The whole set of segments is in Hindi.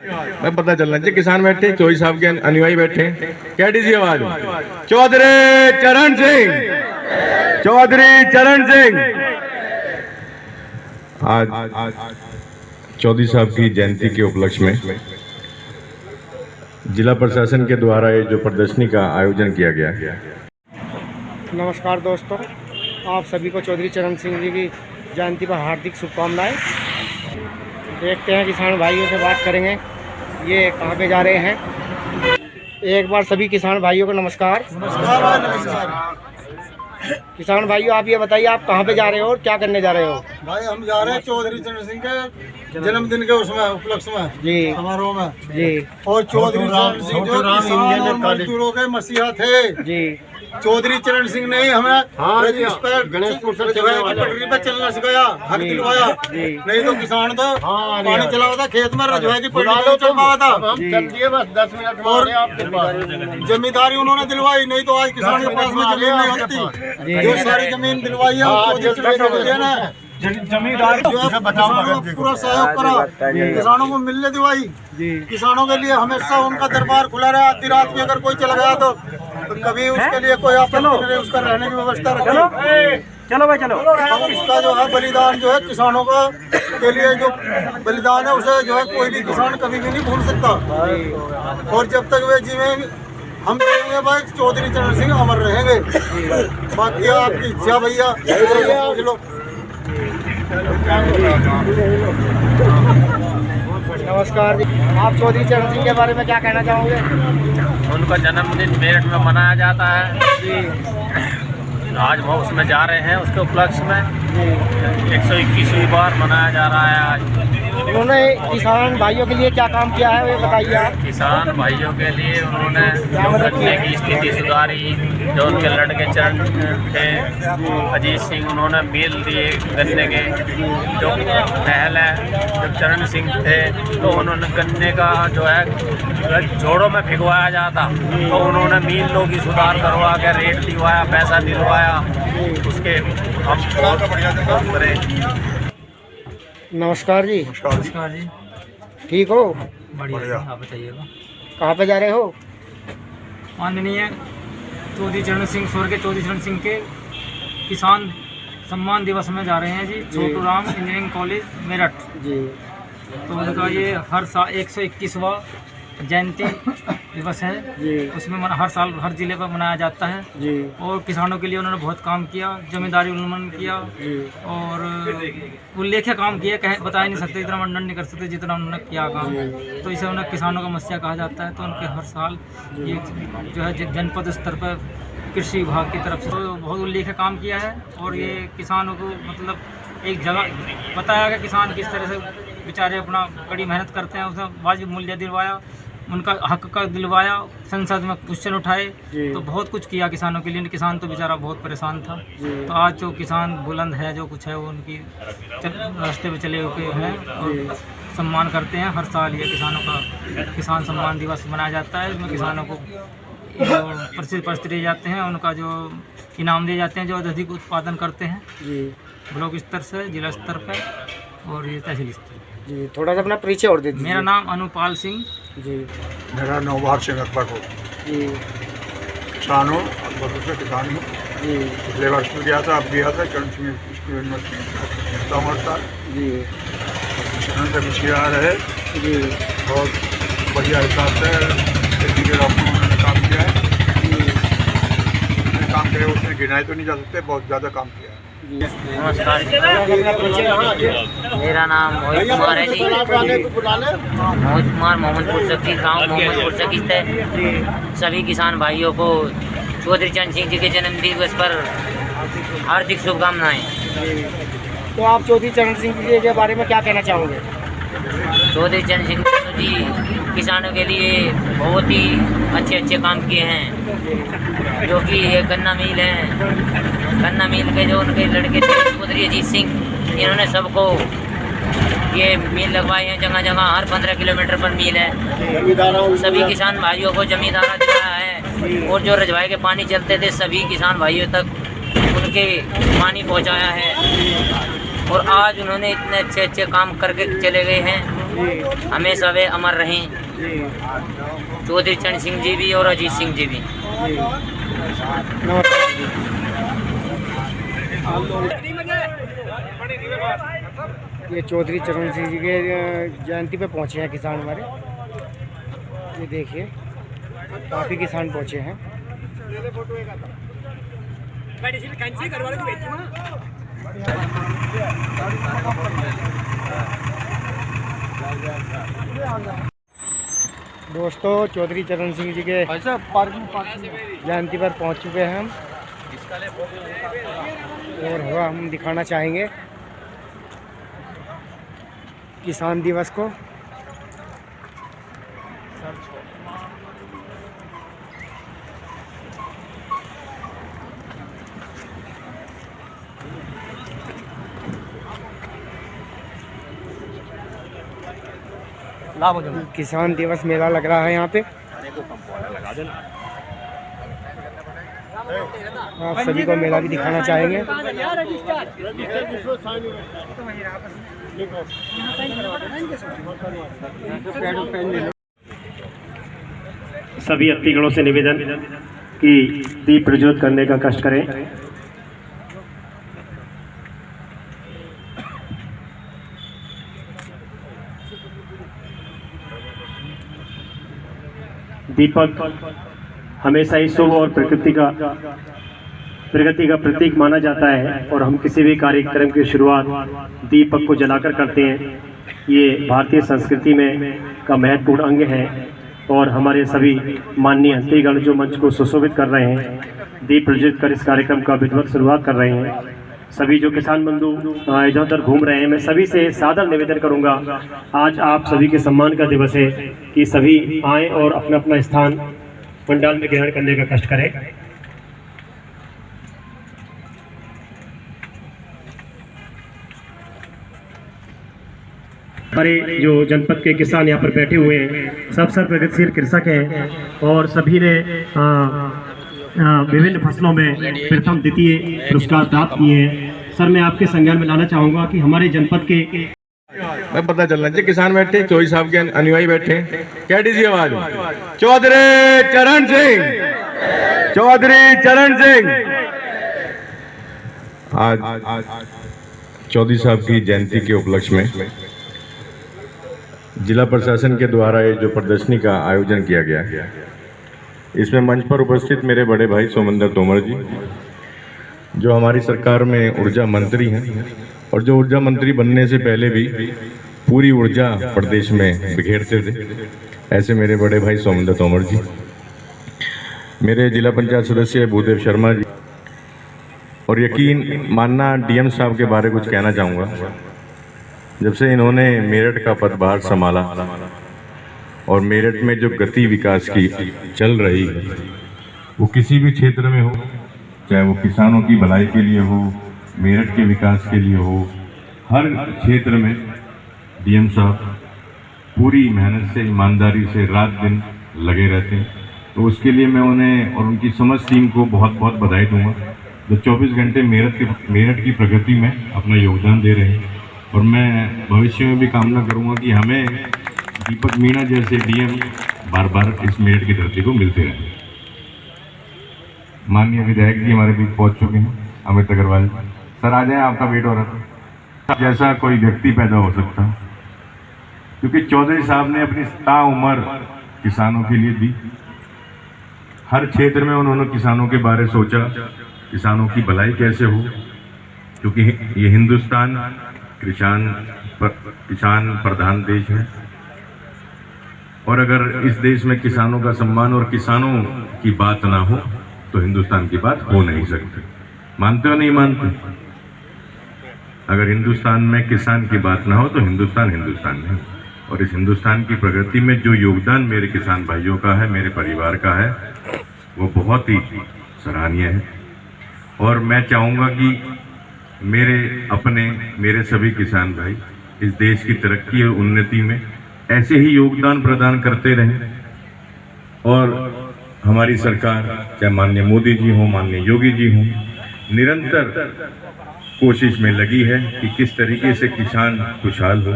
मैं पता चलना चाहिए। किसान बैठे, चौधरी साहब के अनुयायी बैठे, क्या डीजिए आवाज? चौधरी चरण सिंह, चौधरी चरण सिंह। आज चौधरी साहब की जयंती के उपलक्ष्य में जिला प्रशासन के द्वारा ये जो प्रदर्शनी का आयोजन किया गया। नमस्कार दोस्तों, आप सभी को चौधरी चरण सिंह जी की जयंती पर हार्दिक शुभकामनाएं। देखते हैं किसान भाइयों से बात करेंगे, ये कहाँ पे जा रहे हैं। एक बार सभी किसान भाइयों को नमस्कार। नमस्कार किसान भाइयों, आप ये बताइए आप कहाँ पे जा रहे हो और क्या करने जा रहे हो? भाई, हम जा रहे हैं चौधरी चरण सिंह के जन्मदिन के उसमें उपलक्ष्य में जी समारोह में जी। और चौधरी चरण सिंह जो किसान और मजदूरों के मसीहा थे जी। चौधरी चरण सिंह ने हमें गणेशपुर से जो है पटरी पे चलना सिखाया, हक दिलवाया। नहीं तो किसान तो पानी चला हुआ था खेत में, रजवाए की पटरी चल पाया था। और जमींदारी उन्होंने दिलवाई, नहीं तो आज किसान के पास में जमीन नहीं होती। जो सारी जमीन दिलवाई है जमींदार जो है किसानों को पूरा सहयोग करा, किसानों को मिलने दिलवाई। किसानों के लिए हमेशा उनका दरबार खुला रहा। आधी रात में अगर कोई चला गया तो कभी उसके लिए कोई आपत्ति नहीं, उसका रहने की व्यवस्था रखी। चलो भाई चलो। इसका जो है बलिदान जो है किसानों का के लिए जो बलिदान है उसे जो है कोई भी किसान कभी भी नहीं भूल सकता। और जब तक वे जीवेंगे हम रहेंगे भाई, चौधरी चरण सिंह अमर रहेंगे। बाकी आपकी इच्छा भैया पूछ लो। नमस्कार जी, आप चौधरी चरण सिंह के बारे में क्या कहना चाहोगे? उनका जन्मदिन मेरठ में मनाया जाता है। आज वो उसमें जा रहे हैं, उसके उपलक्ष्य में 121वीं बार मनाया जा रहा है आज। उन्होंने किसान भाइयों के लिए क्या काम किया है, ये बताइए आप। किसान भाइयों के लिए उन्होंने जो गन्ने की स्थिति सुधारी, जो उनके लड़के चरण थे अजीत सिंह, उन्होंने मिल दिए गन्ने के। जो पहले जब चरण सिंह थे तो उन्होंने गन्ने का जो है जोड़ों में भिगवाया जाता, तो उन्होंने मिलों की सुधार करवा के रेट दिलवाया, पैसा दिलवाया। उसके हम बहुत बढ़िया करें। नमस्कार जी। नमस्कार जी, ठीक हो? बढ़िया, आप बताइएगा कहाँ पे जा रहे हो? माननीय चौधरी चरण सिंह स्वर्गीय चौधरी चरण सिंह के किसान सम्मान दिवस में जा रहे हैं जी, छोटू राम इंजीनियरिंग कॉलेज मेरठ जी। तो उनका ये हर साल 121वां जयंती दिवस है जी। उसमें हर साल हर जिले पर मनाया जाता है जी। और किसानों के लिए उन्होंने बहुत काम किया, जमींदारी उन्मूलन किया जी। और उल्लेख्य काम किए, बता ही नहीं सकते, इतना वर्णन नहीं कर सकते जितना उन्होंने किया काम। तो इसे उन्हें किसानों का मसीहा कहा जाता है। तो उनके हर साल ये जो है जनपद स्तर पर कृषि विभाग की तरफ से तो बहुत उल्लेख्य काम किया है। और ये किसानों को मतलब एक जगह बताया कि किसान किस तरह से बेचारे अपना कड़ी मेहनत करते हैं, उसने वाजिब मूल्य दिलवाया, उनका हक का दिलवाया, संसद में क्वेश्चन उठाए, तो बहुत कुछ किया किसानों के लिए। किसान तो बेचारा बहुत परेशान था। तो आज जो किसान बुलंद है, जो कुछ है वो उनकी रास्ते पे चले हुए हैं और सम्मान करते हैं। हर साल ये किसानों का किसान सम्मान दिवस मनाया जाता है। इसमें किसानों को प्रसिद्ध दिए जाते हैं, उनका जो इनाम दिए जाते हैं जो अधिक उत्पादन करते हैं ब्लॉक स्तर से जिला स्तर पर और ये तहसील स्तर जी। थोड़ा सा अपना परिचय और दे दीजिए। मेरा नाम अनुपाल सिंह जी। मेरा नौबार सिंह अकबर को जी। किसान हूँ, अकबर से किसान हूँ जी। पिछले वर्ष में गया था, अब गया था चरण सिंह स्कूल में जी। किसान से मसीहा रहे जी। बहुत बढ़िया हिसाब से खेती के रास्ते में उन्होंने काम किया है। काम करे उसमें गिनाए तो नहीं जा सकते, बहुत ज़्यादा काम किया है। नमस्कार, मेरा नाम मोहित कुमार है जी। मोहित कुमार, मोहम्मदपुर सखी, गाँव मोहम्मदपुर सखी है। सभी किसान भाइयों को चौधरी चरण सिंह जी के जन्म दिवस पर हार्दिक शुभकामनाएं। तो आप चौधरी चरण सिंह जी के बारे में क्या कहना चाहोगे? चौधरी चरण सिंह जी किसानों के लिए बहुत ही अच्छे काम किए हैं। जो कि ये गन्ना मिल है, गन्ना मिल के जो उनके लड़के थे चौधरी अजीत सिंह, इन्होंने सबको ये मिल लगवाए हैं। जगह जगह हर 15 किलोमीटर पर मिल है। सभी किसान भाइयों को जमींदारा दिया है और जो रजवाए के पानी चलते थे सभी किसान भाइयों तक उनके पानी पहुंचाया है। और आज उन्होंने इतने अच्छे काम करके चले गए हैं जी हमेशा वे अमर रहें। जी चौधरी चरण सिंह जी भी और अजीत सिंह जी भी। जी नमस्कार जी। ये चौधरी चरण सिंह जी के जयंती पे पहुंचे हैं किसान हमारे। ये देखिए काफ़ी किसान पहुंचे हैं। दोस्तों चौधरी चरण सिंह जी के जयंती पर पहुंच चुके हैं हम और हुआ हम दिखाना चाहेंगे किसान दिवस को। किसान दिवस मेला लग रहा है यहाँ पे। आप सभी को मेला भी दिखाना चाहेंगे। सभी अतिगणों से निवेदन कि दीप प्रज्वलित करने का कष्ट करें। दीपक हमेशा ही शुभ और प्रगति का प्रतीक माना जाता है और हम किसी भी कार्यक्रम की शुरुआत दीपक को जलाकर करते हैं। ये भारतीय संस्कृति में का महत्वपूर्ण अंग है और हमारे सभी माननीय हस्तीगण जो मंच को सुशोभित कर रहे हैं, दीप प्रज्वलित कर इस कार्यक्रम का विधिवत शुरुआत कर रहे हैं। सभी जो किसान बंधु इधर उधर घूम रहे हैं, मैं सभी से सादर निवेदन करूंगा, आज आप सभी के सम्मान का दिवस है कि सभी आएँ और अपना अपना स्थान पंडाल में ग्रहण करने का कष्ट करें। हमारे जो जनपद के किसान यहाँ पर बैठे हुए हैं सब प्रगतिशील कृषक हैं और सभी ने विभिन्न फसलों में प्रथम द्वितीय पुरस्कार प्राप्त किए हैं। सर मैं आपके संज्ञान में लाना चाहूँगा कि हमारे जनपद के मैं पता चलना चाहिए किसान बैठे, चौधरी साहब के अनुयायी बैठे। क्या डीजिए आवाज, चौधरी चरण सिंह, चौधरी चरण सिंह। आज चौधरी साहब की जयंती के उपलक्ष्य में जिला प्रशासन के द्वारा ये जो प्रदर्शनी का आयोजन किया गया, इसमें मंच पर उपस्थित मेरे बड़े भाई सोमेंद्र तोमर जी, जो हमारी सरकार में ऊर्जा मंत्री हैं और जो ऊर्जा मंत्री बनने से पहले भी पूरी ऊर्जा प्रदेश में बिखेरते थे, ऐसे मेरे बड़े भाई सोमेंद्र तोमर जी, मेरे जिला पंचायत सदस्य भूदेव शर्मा जी, और यकीन मानना डीएम साहब के बारे कुछ कहना चाहूँगा। जब से इन्होंने मेरठ का पदभार संभाला और मेरठ में जो गति विकास की चल रही है, वो किसी भी क्षेत्र में हो, चाहे वो किसानों की भलाई के लिए हो, मेरठ के विकास के लिए हो, हर क्षेत्र में डीएम साहब पूरी मेहनत से, ईमानदारी से रात दिन लगे रहते हैं। तो उसके लिए मैं उन्हें और उनकी समस्त टीम को बहुत बहुत बधाई दूंगा, जो 24 घंटे मेरठ की प्रगति में अपना योगदान दे रहे हैं। और मैं भविष्य में भी कामना करूंगा कि हमें दीपक मीणा जैसे डीएम बार बार इस मेरठ की धरती को मिलते रहें। माननीय विधायक जी हमारे बीच पहुंच चुके हैं, अमित अग्रवाल सर आ जाए, आपका वेट हो रहा था। जैसा कोई व्यक्ति पैदा हो सकता, क्योंकि चौधरी साहब ने अपनी ताउम्र किसानों के लिए दी। हर क्षेत्र में उन्होंने किसानों के बारे सोचा, किसानों की भलाई कैसे हो, क्योंकि ये हिंदुस्तान किसान प्रधान देश है और अगर इस देश में किसानों का सम्मान और किसानों की बात ना हो तो हिंदुस्तान की बात हो नहीं सकती। मानते हो नहीं मानते? अगर हिंदुस्तान में किसान की बात ना हो तो हिंदुस्तान नहीं। और इस हिंदुस्तान की प्रगति में जो योगदान मेरे किसान भाइयों का है, मेरे परिवार का है, वो बहुत ही सराहनीय है। और मैं चाहूँगा कि मेरे सभी किसान भाई इस देश की तरक्की और उन्नति में ऐसे ही योगदान प्रदान करते रहें। और हमारी सरकार, चाहे माननीय मोदी जी हो, माननीय योगी जी हो, निरंतर कोशिश में लगी है कि किस तरीके से किसान खुशहाल हो,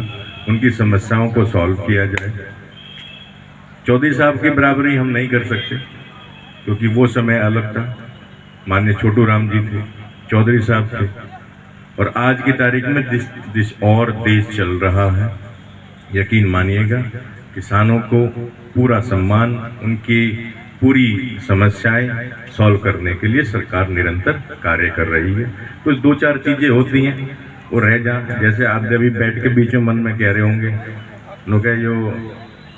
उनकी समस्याओं को सॉल्व किया जाए। चौधरी साहब की बराबरी हम नहीं कर सकते क्योंकि वो समय अलग था। माननीय छोटू राम जी थे, चौधरी साहब थे, और आज की तारीख में देश चल रहा है। यकीन मानिएगा, किसानों को पूरा सम्मान, उनकी पूरी समस्याएं सॉल्व करने के लिए सरकार निरंतर कार्य कर रही है। कुछ दो चार चीजें होती हैं वो रह जा, जैसे आप जब भी बैठ के बीच में मन में कह रहे होंगे, लोग जो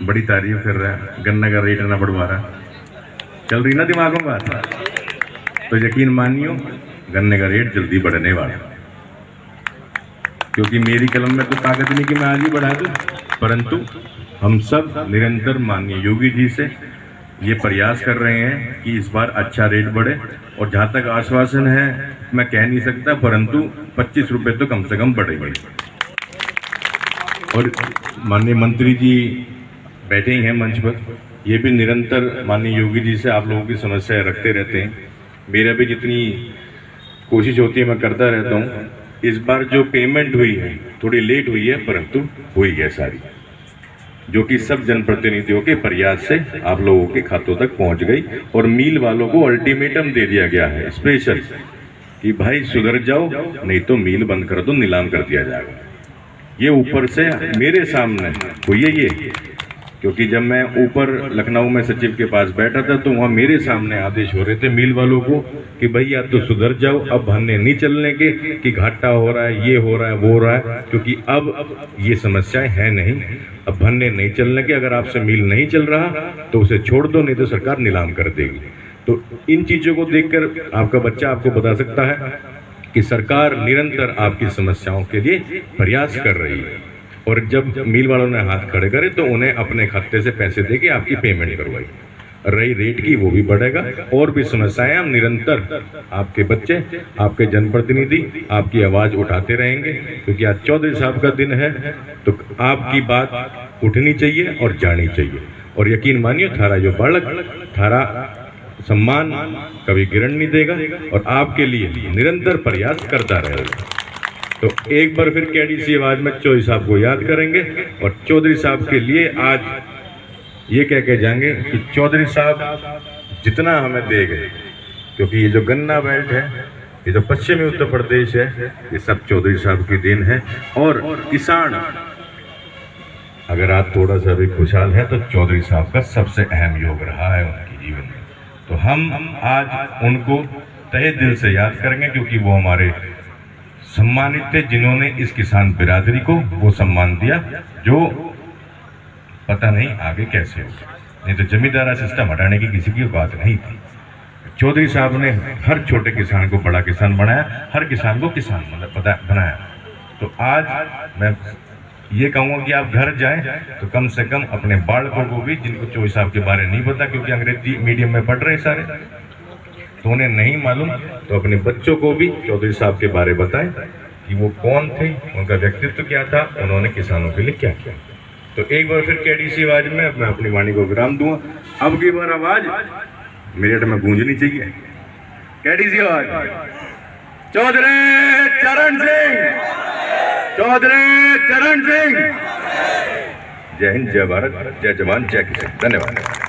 बड़ी तारीफ कर रहा है, गन्ना का रेट ना बढ़वा रहा, चल रही ना दिमाग में बात, तो यकीन मानियो गन्ने का रेट जल्दी बढ़ने वाला, क्योंकि मेरी कलम में तो ताकत नहीं कि मैं आज ही बढ़ा दूं, परंतु हम सब निरंतर माननीय योगी जी से ये प्रयास कर रहे हैं कि इस बार अच्छा रेट बढ़े। और जहाँ तक आश्वासन है मैं कह नहीं सकता, परंतु 25 रुपये तो कम से कम बढ़ेंगे। और माननीय मंत्री जी बैठे ही हैं मंच पर, ये भी निरंतर माननीय योगी जी से आप लोगों की समस्याएं रखते रहते हैं। मेरा भी जितनी कोशिश होती है मैं करता रहता हूँ। इस बार जो पेमेंट हुई है थोड़ी लेट हुई है, परंतु हुई है सारी, जो कि सब जनप्रतिनिधियों के प्रयास से आप लोगों के खातों तक पहुंच गई। और मिल वालों को अल्टीमेटम दे दिया गया है स्पेशल कि भाई सुधर जाओ, नहीं तो मिल बंद कर दो, नीलाम कर दिया जाएगा। ये ऊपर से मेरे सामने हुई है ये, क्योंकि जब मैं ऊपर लखनऊ में सचिव के पास बैठा था तो वहाँ मेरे सामने आदेश हो रहे थे मिल वालों को कि भाई या तो सुधर जाओ, अब भन्ने नहीं चलने के कि घाटा हो रहा है, ये हो रहा है, वो हो रहा है, क्योंकि अब ये समस्याएं हैं नहीं, अब भन्ने नहीं चलने के। अगर आपसे मिल नहीं चल रहा तो उसे छोड़ दो, नहीं तो सरकार नीलाम कर देगी। तो इन चीज़ों को देखकर आपका बच्चा आपको बता सकता है कि सरकार निरंतर आपकी समस्याओं के लिए प्रयास कर रही है। और जब मिल वालों ने हाथ खड़े करे तो उन्हें अपने खाते से पैसे देके आपकी पेमेंट करवाई। रही रेट की, वो भी बढ़ेगा। और भी समस्याएं हम निरंतर आपके बच्चे, आपके जनप्रतिनिधि आपकी आवाज़ उठाते रहेंगे, क्योंकि आज चौधरी साहब का दिन है तो आपकी बात उठनी चाहिए और जानी चाहिए। और यकीन मानिए थारा जो बालक, थारा सम्मान कभी गिरन नहीं देगा और आपके लिए निरंतर प्रयास करता रहेगा। तो एक बार फिर केडीसी आवाज में चौधरी साहब को याद करेंगे और चौधरी साहब के लिए आज ये कह के जाएंगे कि चौधरी साहब जितना हमें दे गए, क्योंकि ये जो गन्ना बेल्ट है, ये जो पश्चिमी उत्तर प्रदेश है, ये सब चौधरी साहब की देन है। और किसान अगर आप थोड़ा सा भी खुशहाल है तो चौधरी साहब का सबसे अहम योग रहा है उनके जीवन में। तो हम आज उनको तहे दिल से याद करेंगे, क्योंकि वो हमारे सम्मानित थे जिन्होंने इस किसान बिरादरी को वो सम्मान दिया जो पता नहीं आगे कैसे होगा। नहीं तो जमींदारा सिस्टम हटाने की किसी की बात नहीं थी। चौधरी साहब ने हर छोटे किसान को बड़ा किसान बनाया, हर किसान को किसान बनाया। तो आज मैं ये कहूँगा कि आप घर जाएं तो कम से कम अपने बालकों को भी, जिनको चौधरी साहब के बारे में नहीं पता क्योंकि अंग्रेजी मीडियम में पढ़ रहे सारे, तो उन्हें नहीं मालूम, तो अपने बच्चों को भी चौधरी साहब के बारे बताएं कि वो कौन थे, उनका व्यक्तित्व क्या था, उन्होंने किसानों के लिए क्या किया। तो एक बार फिर केडीसी आवाज में मैं अपनी वाणी को विराम दूंगा। अब की बार आवाज मेरठ में गूंजनी चाहिए। केडीसी आवाज, चौधरी चरण सिंह, चौधरी चरण सिंह। जय हिंद, जय भारत, जय जवान, जय किसान। धन्यवाद।